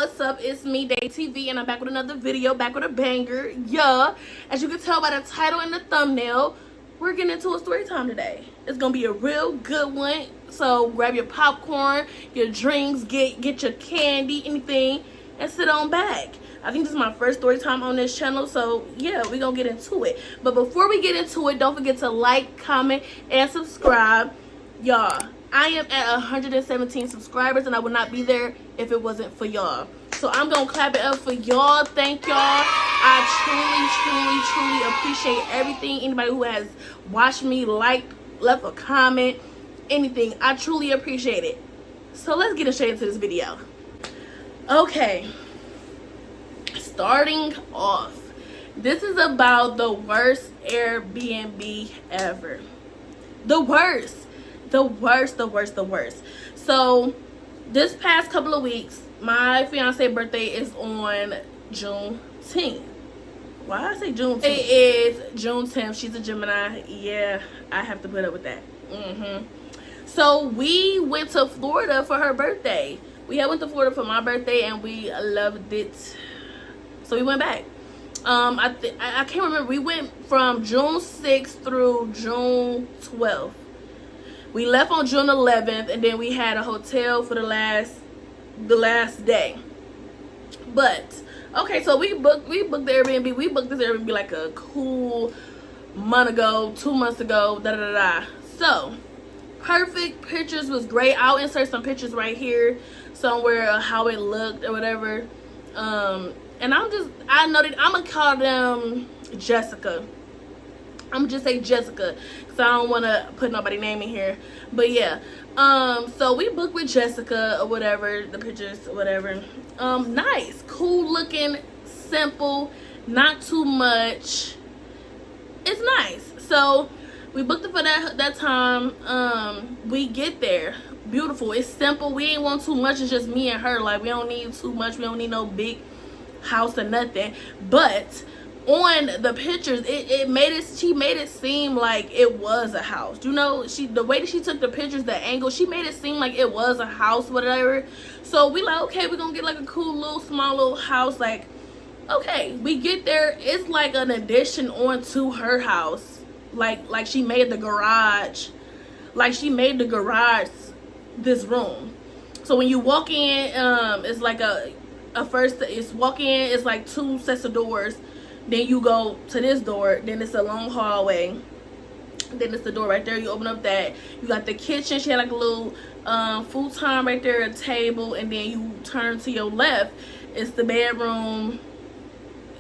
what's up? It's me, Day TV, and I'm back with another video, back with a banger. Yeah, as you can tell by the title and the thumbnail, we're getting into a story time today. It's gonna be a real good one. So grab your popcorn, your drinks, get your candy, anything, and sit on back. I think this is my first story time on this channel, so yeah, we're gonna get into it. But before we get into it, don't forget to like, comment, and subscribe. Y'all, I am at 117 subscribers, and I would not be there if it wasn't for y'all. So I'm gonna clap it up for y'all. Thank y'all. I truly appreciate everything. Anybody who has watched me, liked, left a comment, anything, I truly appreciate it. So let's get straight into this video. Okay, starting off, this is about the worst Airbnb ever. The worst. So this past couple of weeks, my fiance birthday is on June 10th. Why I say June 10th? It is June 10th. She's a Gemini. Yeah, I have to put up with that. So we went to Florida for her birthday. We went to Florida for my birthday, and we loved it. So we went back. I can't remember. We went from June 6th through June 12th. We left on June 11th, and then we had a hotel for the last day. But okay, so we booked the Airbnb. We booked this Airbnb like a cool month ago, 2 months ago. So perfect. Pictures was great. I'll insert some pictures right here somewhere of how it looked or whatever. And I know that I'm gonna call them Jessica. I'm just say Jessica because I don't want to put nobody's name in here. But yeah, so we booked with Jessica or whatever, the pictures or whatever. Nice, cool looking, simple, not too much. It's nice. So we booked it for that time. We get there, beautiful. It's simple. We ain't want too much. It's just me and her. Like, we don't need too much. We don't need no big house or nothing. But on the pictures, she made it seem like it was a house. You know, the way that she took the pictures, the angle, she made it seem like it was a house, whatever. So we like, okay, we're gonna get like a cool little small little house. Like, okay, we get there, it's like an addition onto her house. Like she made the garage, this room. So when you walk in, it's like it's like two sets of doors. Then you go to this door, then it's a long hallway, then it's the door right there. You open up that, you got the kitchen. She had like a little futon right there, a table, and then you turn to your left, it's the bedroom,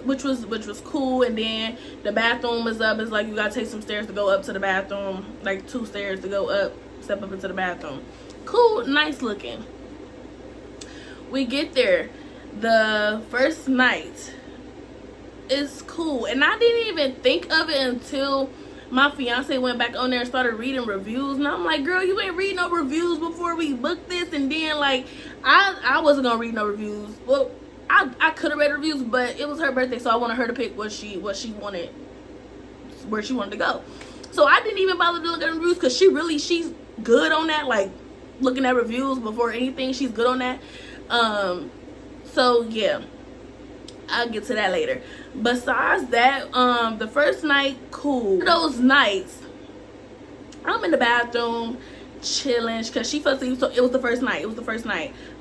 which was cool. And then the bathroom is up. It's like you gotta take some stairs to go up to the bathroom, like 2 stairs to go up, step up into the bathroom. Cool, nice looking. We get there the first night. It's cool, and I didn't even think of it until my fiance went back on there and started reading reviews. And I'm like, girl, you ain't read no reviews before we booked this. And then like I wasn't gonna read no reviews. Well, I could have read reviews, but it was her birthday, so I wanted her to pick what she wanted, where she wanted to go. So I didn't even bother to look at reviews, because she's good on that, like looking at reviews before anything. She's good on that. So yeah, I'll get to that later. Besides that, the first night, cool. Those nights, I'm in the bathroom chilling, because she felt so it was the first night.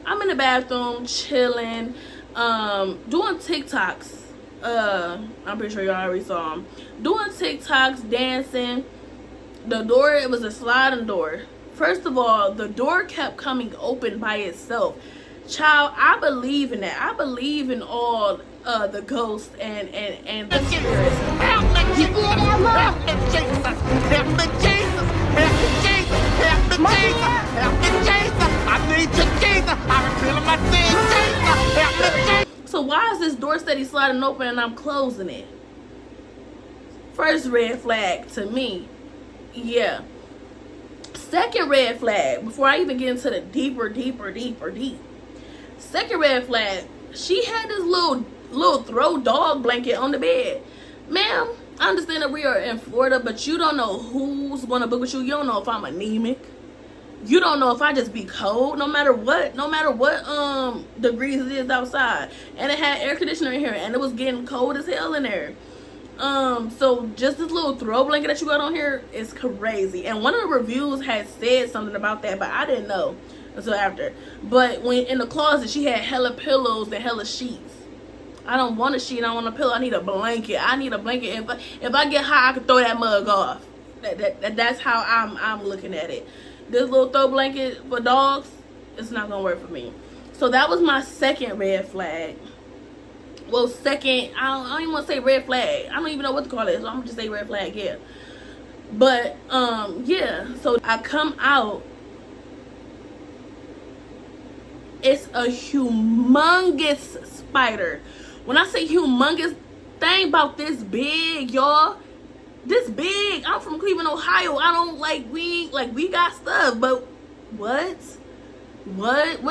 I'm in the bathroom chilling, doing TikToks. I'm pretty sure y'all already saw them. Doing TikToks, dancing. The door, it was a sliding door. First of all, the door kept coming open by itself. Child, I believe in that. I believe in all the ghosts and the spirits. Help me, Jesus! Help me, Jesus! Help me, Jesus! Help me, Jesus! Help me, Jesus! Help me, Jesus! I need you, Jesus! I'm feeling my sins, Jesus! Help me, Jesus! So why is this door steady sliding open and I'm closing it? First red flag to me. Yeah. Second red flag, before I even get into the deeper. Second red flag, she had this little throw dog blanket on the bed. Ma'am, I understand that we are in Florida, but you don't know who's going to book with you. You don't know if I'm anemic. You don't know if I just be cold no matter what degrees it is outside. And it had air conditioner in here and it was getting cold as hell in there. So just this little throw blanket that you got on here is crazy. And one of the reviews had said something about that, but I didn't know until after. But when in the closet, she had hella pillows and hella sheets. I don't want a sheet, I don't want a pillow, I need a blanket. I need a blanket. If I get hot, I can throw that mug off. That's how I'm looking at it. This little throw blanket for dogs, it's not gonna work for me. So that was my second red flag. Well, second, I don't even want to say red flag. I don't even know what to call it, so I'm gonna just say red flag, yeah. But yeah, so I come out. It's a humongous spider. When I say humongous, thing about this big, y'all. This big. I'm from Cleveland, Ohio. I don't we got stuff, but what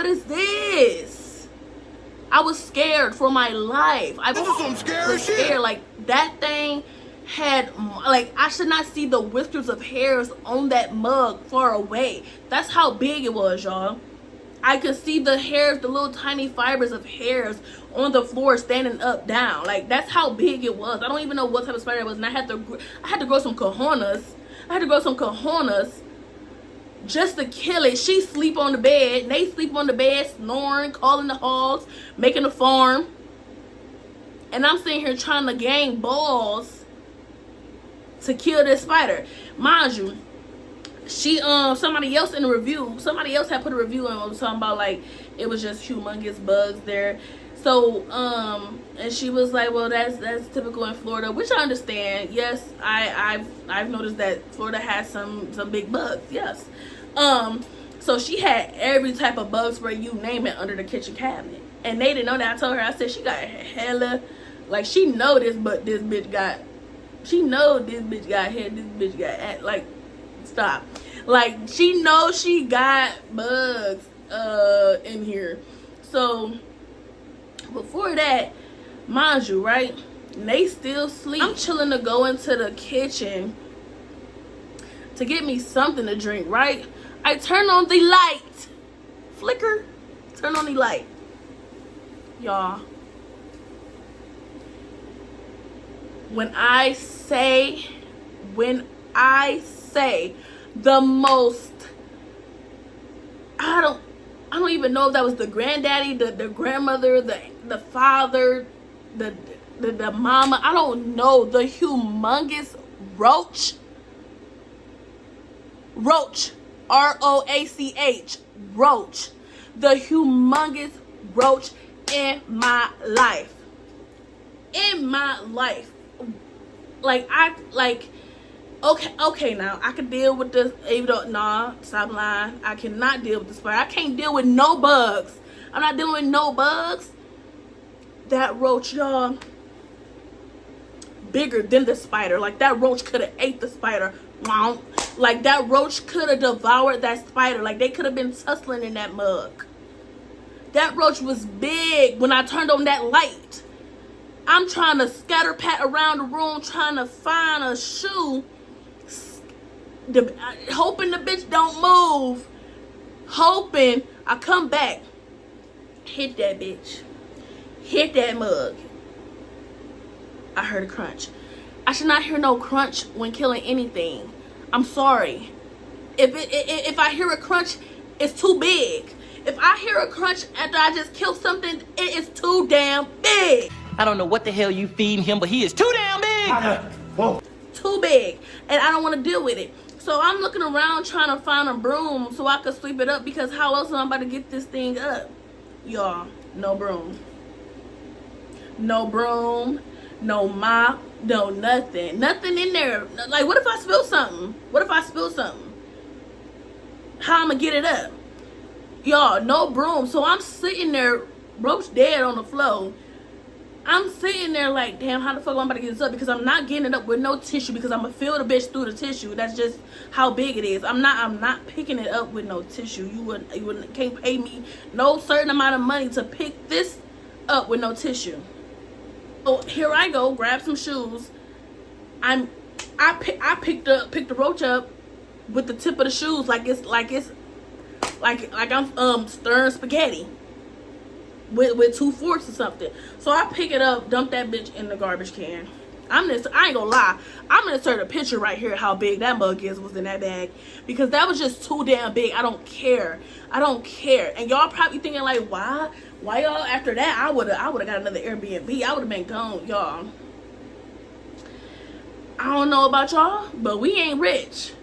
is this? I was scared for my life. I was some scary scared. shit. Like that thing had I should not see the whiskers of hairs on that mug far away. That's how big it was, y'all. I could see the hairs, the little tiny fibers of hairs on the floor standing up, down. Like, that's how big it was. I don't even know what type of spider it was. And I had to grow some cojones. I had to grow some cojones just to kill it. She sleep on the bed. They sleep on the bed, snoring, calling the hogs, making a farm. And I'm sitting here trying to gain balls to kill this spider. Mind you, somebody else in the review, somebody else had put a review and was talking about like it was just humongous bugs there. So and she was like, well, that's typical in Florida, which I understand. Yes, I've noticed that Florida has some big bugs. Yes. So she had every type of bug spray, you name it, under the kitchen cabinet, and they didn't know that. I told her, I said, she got hella, like, she know this, but this bitch got, she know this bitch got head, this bitch got, like, stop. Like, she knows she got bugs in here. So before that, mind you, right, and they still sleep. I'm chilling to go into the kitchen to get me something to drink, right? I turn on the light. Flicker. Turn on the light. Y'all. When I say the most, I don't even know if that was the granddaddy, the grandmother, the father, the mama, I don't know, the humongous roach, R-O-A-C-H, roach, the humongous roach in my life, okay, now I can deal with this, even though, nah, stop lying, I cannot deal with the spider. I can't deal with no bugs. I'm not dealing with no bugs. That roach, y'all, bigger than the spider. Like, that roach could have ate the spider. Like, that roach could have devoured that spider. Like, they could have been tussling in that mug. That roach was big. When I turned on that light, I'm trying to scatter pat around the room, trying to find a shoe, hoping the bitch don't move, hoping I come back, hit that bitch, hit that mug. I heard a crunch. I should not hear no crunch when killing anything. I'm sorry. If I hear a crunch, it's too big. If I hear a crunch after I just killed something, it is too damn big. I don't know what the hell you feeding him, but he is too damn big. Whoa. Too big. And I don't want to deal with it. So I'm looking around trying to find a broom so I could sweep it up, because how else am I about to get this thing up? Y'all, no broom. No broom, no mop, no nothing. Nothing in there. Like, what if I spill something? What if I spill something? How I'm going to get it up? Y'all, no broom. So I'm sitting there, roach dead on the floor. I'm sitting there like, damn, how the fuck am I about to get this up? Because I'm not getting it up with no tissue, because I'm gonna feel the bitch through the tissue. That's just how big it is. I'm not picking it up with no tissue. You can't pay me no certain amount of money to pick this up with no tissue. So here I go, grab some shoes. I picked the roach up with the tip of the shoes, like it's like I'm stirring spaghetti with 2 forks or something. So I pick it up, dump that bitch in the garbage can. I ain't gonna lie, I'm gonna insert a picture right here how big that mug was in that bag, because that was just too damn big. I don't care. And y'all probably thinking like, why y'all after that? I would have got another Airbnb. I would have been gone, y'all. I don't know about y'all, but we ain't rich.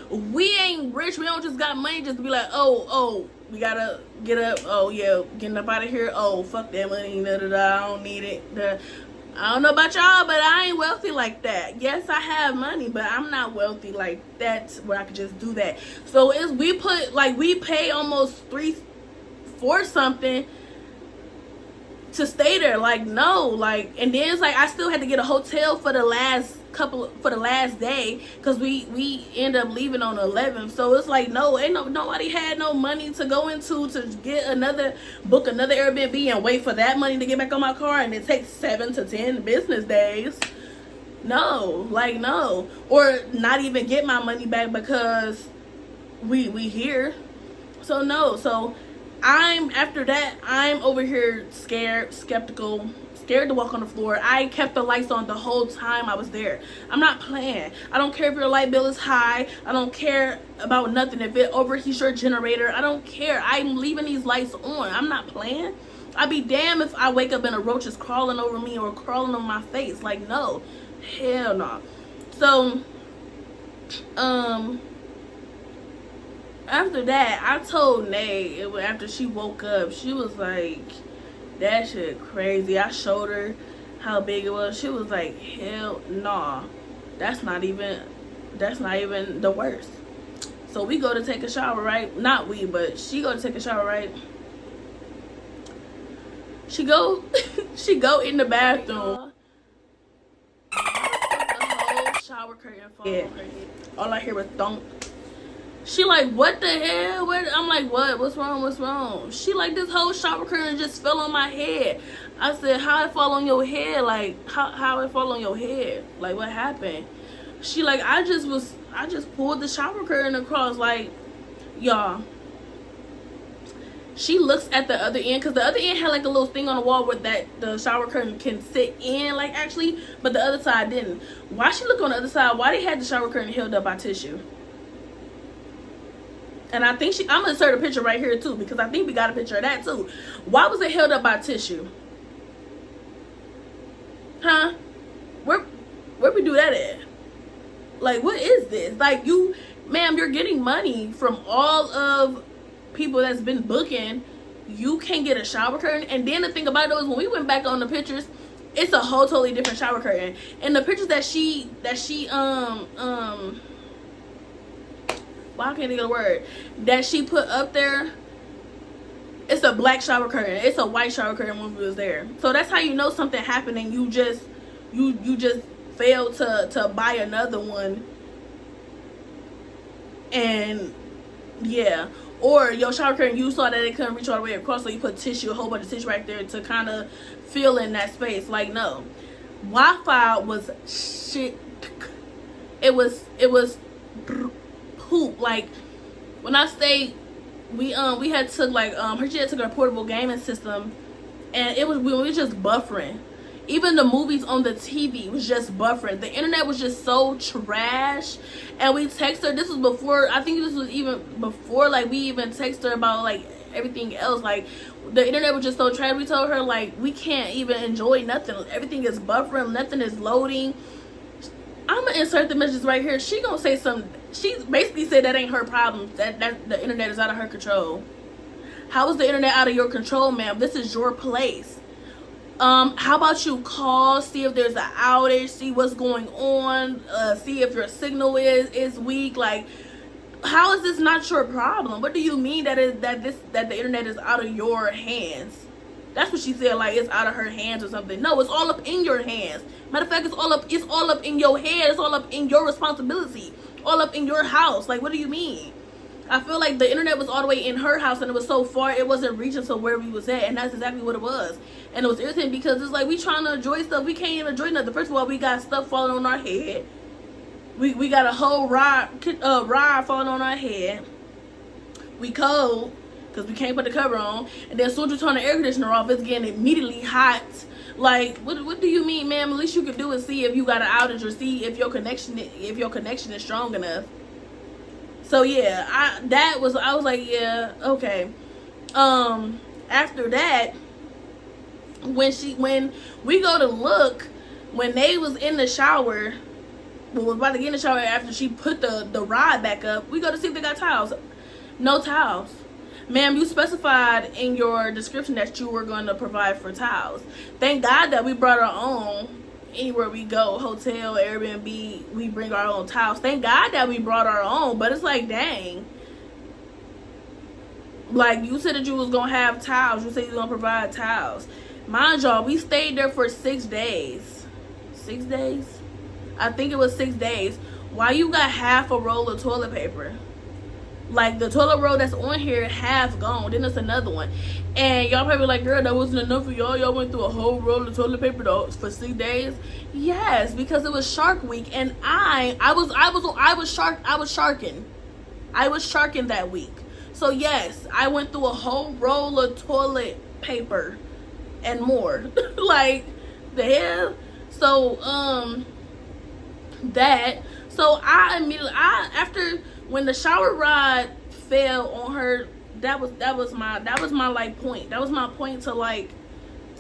We ain't rich. We don't just got money just to be like, oh, we gotta get up. Oh yeah, getting up out of here. Oh, fuck that money. I don't need it. I don't know about y'all, but I ain't wealthy like that. Yes, I have money, but I'm not wealthy like that where I could just do that. So we pay almost $3 for something to stay there. Like, no, like, and then it's like I still had to get a hotel for the last day, because we end up leaving on the 11th. So it's like, no, nobody had no money to go into to book another Airbnb and wait for that money to get back on my car, and it takes 7 to 10 business days. No, like, no. Or not even get my money back because we here. So no. So after that I'm over here scared, skeptical, scared to walk on the floor. I kept the lights on the whole time I was there. I'm not playing. I don't care if your light bill is high. I don't care about nothing. If it overheats your generator, I don't care. I'm leaving these lights on. I'm not playing. I'd be damned if I wake up and a roach is crawling over me or crawling on my face. Like, no. Hell no. So after that, I told Nay, after she woke up, she was like, that shit crazy. I showed her how big it was. She was like, hell nah, that's not even the worst. So we go to take a shower, right? Not we, but she go to take a shower, right? She go in the bathroom. The whole shower curtain fall on her head. All I hear was thunk. She like, what the hell? I'm like, what? What's wrong? She like, this whole shower curtain just fell on my head. I said, how it fall on your head? Like, how it fall on your head? Like, what happened? She like, I just pulled the shower curtain across. Like, y'all. She looks at the other end, because the other end had like a little thing on the wall where the shower curtain can sit in, like, actually, but the other side didn't. Why she look on the other side? Why they had the shower curtain held up by tissue? And I think I'm gonna insert a picture right here too, because I think we got a picture of that too. Why was it held up by tissue? Huh? Where we do that at? Like, what is this? Like, ma'am, you're getting money from all of people that's been booking. You can't get a shower curtain. And then the thing about it is, when we went back on the pictures, it's a whole totally different shower curtain. And the pictures that she why can't I think of the word that she put up there, it's a black shower curtain. It's a white shower curtain when we was there. So that's how you know something happened, and you just failed to buy another one. And yeah, or your shower curtain, you saw that it couldn't reach all the way across, so you put a whole bunch of tissue right there to kind of fill in that space. Like, no, Wi-Fi was shit. It was poop. Like, when I stayed, we had took like she had took her portable gaming system, and we were just buffering. Even the movies on the TV was just buffering. The internet was just so trash. And we text her. This was before, I think this was even before, like, we even text her about, like, everything else. Like, the internet was just so trash. We told her, like, we can't even enjoy nothing. Everything is buffering. Nothing is loading. I'm going to insert the messages right here. She going to say something. She basically said that ain't her problem. That the internet is out of her control. How is the internet out of your control, ma'am? This is your place. How about you call, see if there's an outage, see what's going on, see if your signal is weak. Like, how is this not your problem? What do you mean that the internet is out of your hands? That's what she said, like it's out of her hands or something. No, it's all up in your hands. Matter of fact, it's all up in your head. It's all up in your responsibility. All up in your house. Like, what do you mean? I feel like the internet was all the way in her house, and it was so far it wasn't reaching to where we was at, and that's exactly what it was. And it was irritating because it's like we trying to enjoy stuff, we can't even enjoy nothing. First of all, we got stuff falling on our head. We got a whole rod falling on our head. we cold because we can't put the cover on, and then as soon as you turn the air conditioner off, it's getting immediately hot. Like, what do you mean, ma'am? At least you can do is see if you got an outage or see if your connection is strong enough. So yeah, I was like, yeah, okay. After that, when we go to look, when they was in the shower, was about to get in the shower after she put the rod back up, we go to see if they got towels. No towels. Ma'am, you specified in your description that you were going to provide for towels. Thank God that we brought our own. Anywhere we go, hotel, Airbnb, we bring our own towels. Thank God that we brought our own. But it's like, dang. Like, you said that you was going to have towels. You said you was going to provide towels. Mind y'all, we stayed there for 6 days. 6 days? I think it was 6 days. Why you got half a roll of toilet paper? Like, the toilet roll that's on here, half gone. Then there's another one. And y'all probably like, girl, that wasn't enough for y'all. Y'all went through a whole roll of toilet paper for 6 days. Yes, because it was Shark Week, and I was sharking. I was sharking that week. So yes, I went through a whole roll of toilet paper and more. Like, the hell. So that. So I immediately, after when the shower rod fell on her, that was my like point. That was my point to like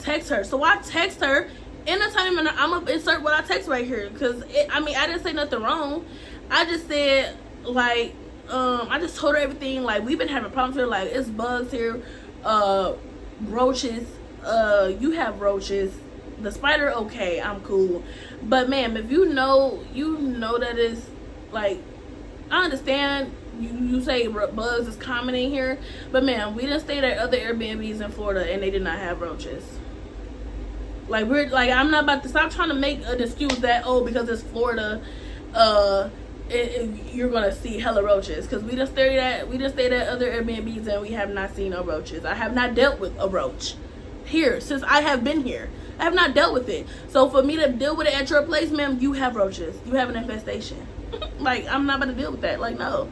text her. So I text her in the time, and I'm gonna insert what I text right here, because I didn't say nothing wrong. I just said, like, I just told her everything. Like, we've been having problems here. Like, it's bugs here, roaches. You have roaches. The spider, okay, I'm cool. But ma'am, if you know that it's like, I understand you say bugs is common in here, but ma'am, we didn't stay at other Airbnbs in Florida and they did not have roaches. Like, I'm not about to stop trying to make an excuse that, oh, because it's Florida, you're gonna see hella roaches, because we just stayed at other Airbnbs and we have not seen no roaches. I have not dealt with a roach here since I have been here. I have not dealt with it. So for me to deal with it at your place, ma'am, you have roaches. You have an infestation. Like, I'm not about to deal with that. Like, no.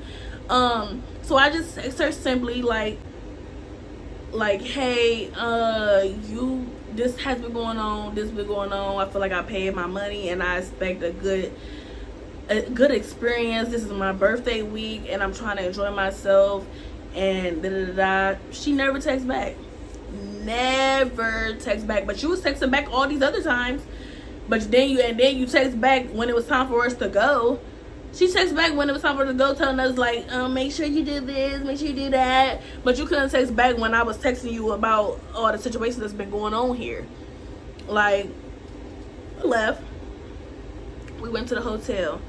So I just text her simply like, hey, this has been going on. This has been going on. I feel like I paid my money and I expect a good experience. This is my birthday week and I'm trying to enjoy myself. And da-da-da-da. She never texts back. Never text back. But you was texting back all these other times. But then you text back when it was time for us to go. She texts back when it was time for her to go, telling us like, make sure you do this, make sure you do that. But you couldn't text back when I was texting you about all the situation that's been going on here. Like, we left. We went to the hotel.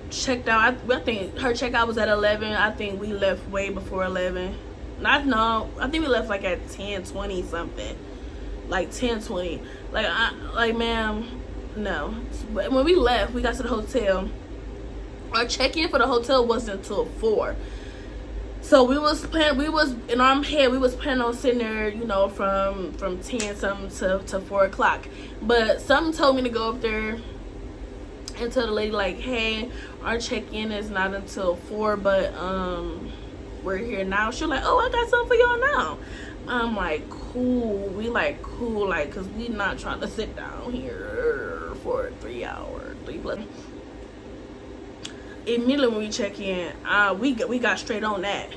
Checked out. I think her checkout was at 11. I think we left way before 11. I think we left like at 10:20 something. Like 10:20. Like, ma'am, no. But when we left, we got to the hotel. Our check-in for the hotel wasn't until 4. So we was in our head, we was planning on sitting there, you know, from 10 something to 4 o'clock. But something told me to go up there and tell the lady like, hey, our check-in is not until 4, but we're here now. She's like, oh, I got something for y'all now. I'm like, cool. We like, cool, like, because we not trying to sit down here for 3 hours, 3+. Immediately when we check in, we got straight on that.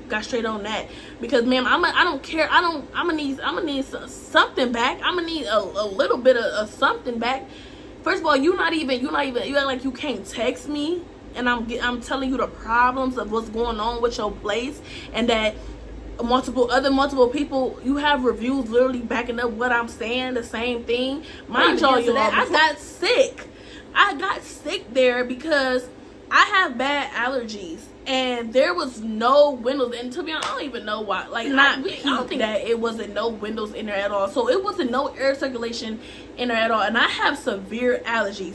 Because, ma'am, I don't care. I'm gonna need something back. I'm gonna need a little bit of something back. First of all, you act like you can't text me, and I'm telling you the problems of what's going on with your place, and that multiple people, you have reviews literally backing up what I'm saying, the same thing. Mind y'all, I got sick there because I have bad allergies, and there was no windows. And to be honest, I don't even know why. Like, I don't think that it wasn't no windows in there at all. So it wasn't no air circulation in there at all. And I have severe allergies.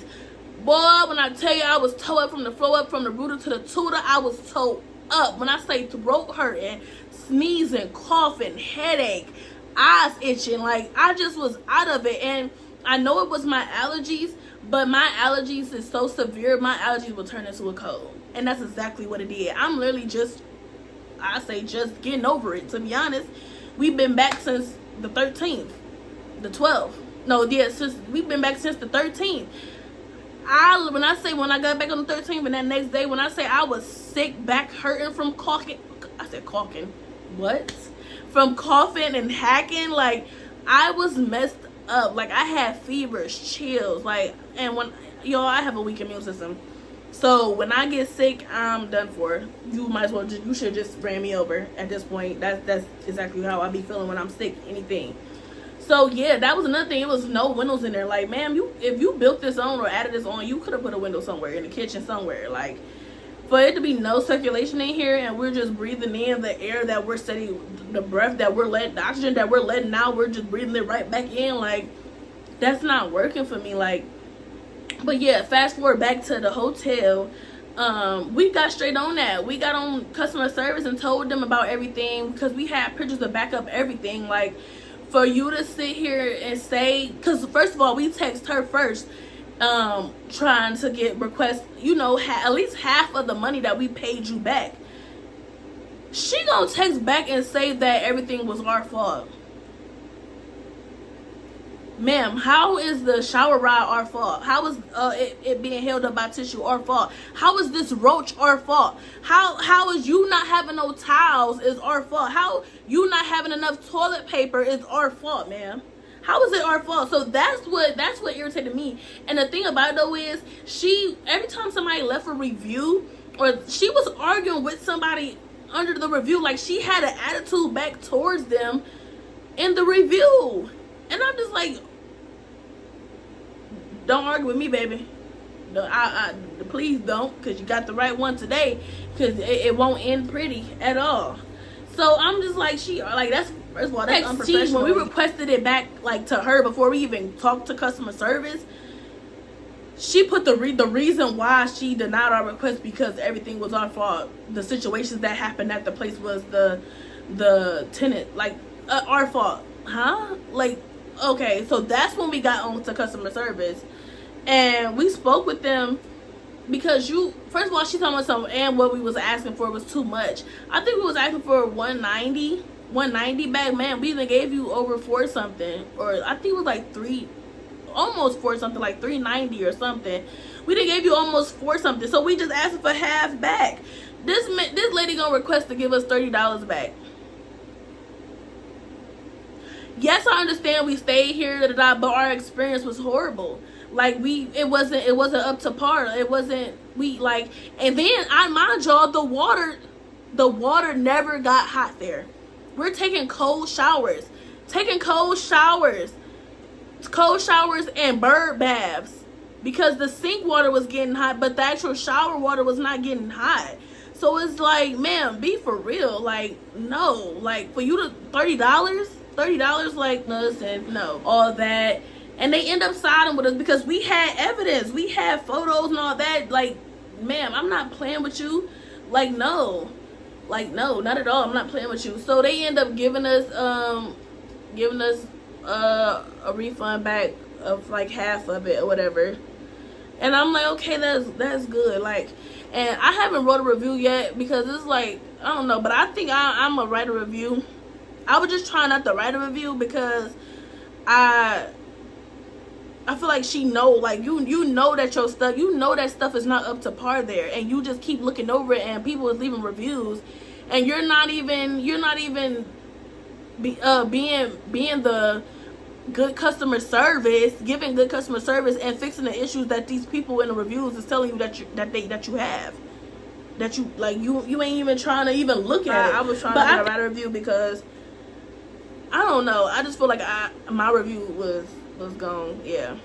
Boy, when I tell you I was toe up from the floor up, from the rooter to the tutor, I was toe up. When I say throat hurting, sneezing, coughing, headache, eyes itching, like, I just was out of it. And I know it was my allergies, but my allergies is so severe, my allergies will turn into a cold. And that's exactly what it did. I'm literally just I say just getting over it. To be honest, we've been back since the 13th, the 12th. No, yeah, since we've been back since the 13th. When I got back on the 13th and that next day, when I say I was sick, back hurting from coughing, I said coughing, what? From coughing and hacking, like I was messed up. Like I had fevers, chills, like, and when y'all, I have a weak immune system, so when I get sick, I'm done for. You might as well you should just ran me over at this point. That's exactly how I be feeling when I'm sick. Anything. So yeah, that was another thing. It was no windows in there. Like, ma'am, if you built this on or added this on, you could have put a window somewhere in the kitchen somewhere. Like, for it to be no circulation in here and we're just breathing in the air that we're setting, the breath that we're letting, the oxygen that we're letting out, we're just breathing it right back in. Like, that's not working for me. Like, but yeah, fast forward back to the hotel. We got straight on that. We got on customer service and told them about everything because we had pictures to back up everything. Like, for you to sit here and say, because first of all, we text her first, trying to get requests, you know, at least half of the money that we paid you back. She gonna text back and say that everything was our fault. Ma'am, how is the shower rod our fault? How is it being held up by tissue our fault? How is this roach our fault? How is you not having no towels is our fault? How you not having enough toilet paper is our fault, ma'am? How is it our fault? So that's what irritated me. And the thing about it though is, every time somebody left a review or she was arguing with somebody under the review, like she had an attitude back towards them in the review. And I'm just like, don't argue with me, baby. No, please don't, because you got the right one today, because it won't end pretty at all. So I'm just like, that's, first of all, that's unprofessional. When we requested it back, like, to her before we even talked to customer service, she put the reason why she denied our request because everything was our fault. The situations that happened at the place was the tenant, like, our fault. Huh? Like, okay, so that's when we got on to customer service and we spoke with them because first of all, she told us something and what we was asking for was too much. I think we was asking for 190 back. Man, we even gave you over 4 something, or I think it was like almost 4 something, like 390 or something. We done gave you almost 4 something, so we just asked for half back. This lady gonna request to give us $30 back. Yes, I understand we stayed here, but our experience was horrible. Like, it wasn't up to par. It wasn't, and then mind y'all, the water never got hot there. We're taking cold showers and bird baths because the sink water was getting hot, but the actual shower water was not getting hot. So it's like, ma'am, be for real. Like, no, like, for you to $30, like, no, all that. And they end up siding with us because we had evidence, we had photos and all that. Like, ma'am, I'm not playing with you. Like, no, not at all. I'm not playing with you. So they end up giving us a refund back of like half of it or whatever. And I'm like, okay, that's good. Like, and I haven't wrote a review yet because it's like, I don't know, but I think I'm gonna write a review. I was just trying not to write a review because I feel like she know, like, you know that your stuff, you know that stuff is not up to par there, and you just keep looking over it and people is leaving reviews and you're not even being the good customer service, giving good customer service and fixing the issues that these people in the reviews is telling you that you have. That you, like, you ain't even trying to even look at it. I was trying to write a review because I don't know. I just feel like my review was gone. Yeah.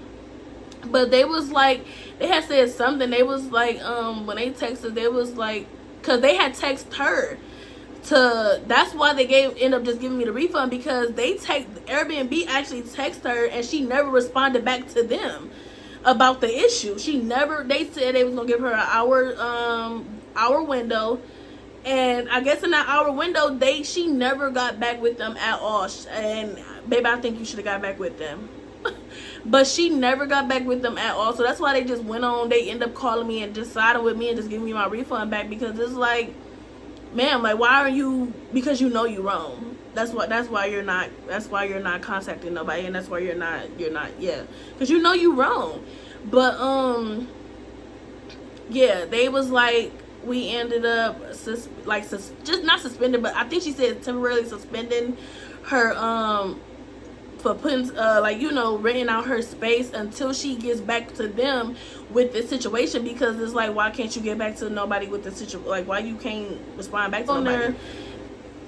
But they was like, they had said something. They was like, when they texted, they was like, cause they had texted her that's why they end up just giving me the refund, because Airbnb actually texted her and she never responded back to them about the issue. They said they was gonna give her an hour window, and I guess in that hour window she never got back with them at all. And baby, I think you should have got back with them. But she never got back with them at all. So that's why they just went on. They end up calling me and just siding with me and just giving me my refund back, because it's like, ma'am, like, why are you, because you know you're wrong. That's why you're not contacting nobody, and that's why you're not, yeah, because you know you wrong. But yeah, they was like, we ended up just not suspended, but I think she said temporarily suspending her for putting like, you know, renting out her space until she gets back to them with the situation, because it's like, why can't you get back to nobody with the situation? Like, why you can't respond back to nobody there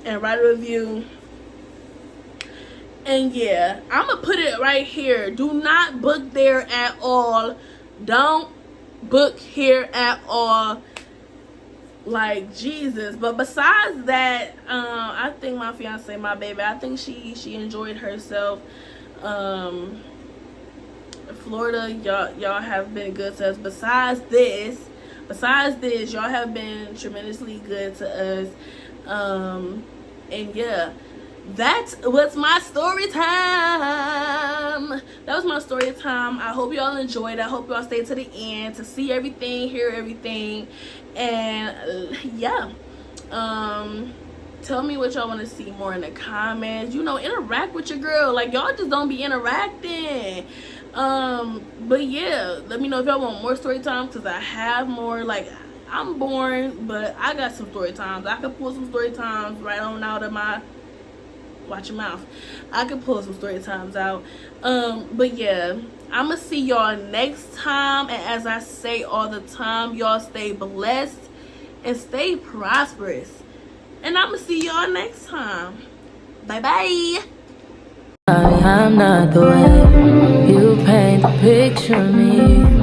and write a review? And yeah, I'm gonna put it right here. Do not book there at all. Don't book here at all. Like, Jesus. But besides that, I think my fiance, my baby, I think she enjoyed herself. Florida, y'all have been good to us. Besides this, y'all have been tremendously good to us. And yeah, that was my story time. That was my story time. I hope y'all enjoyed. I hope y'all stayed to the end to see everything, hear everything. And yeah, tell me what y'all want to see more in the comments. You know, interact with your girl. Like, y'all just don't be interacting. But yeah, let me know if y'all want more story times, because I have more. Like, I'm boring, but I got some story times. I could pull some story times right on out of my, watch your mouth, I could pull some story times out. But yeah, I'm gonna see y'all next time. And as I say all the time, y'all stay blessed and stay prosperous, and I'm gonna see y'all next time. Bye bye. I am not the way you paint the picture of me.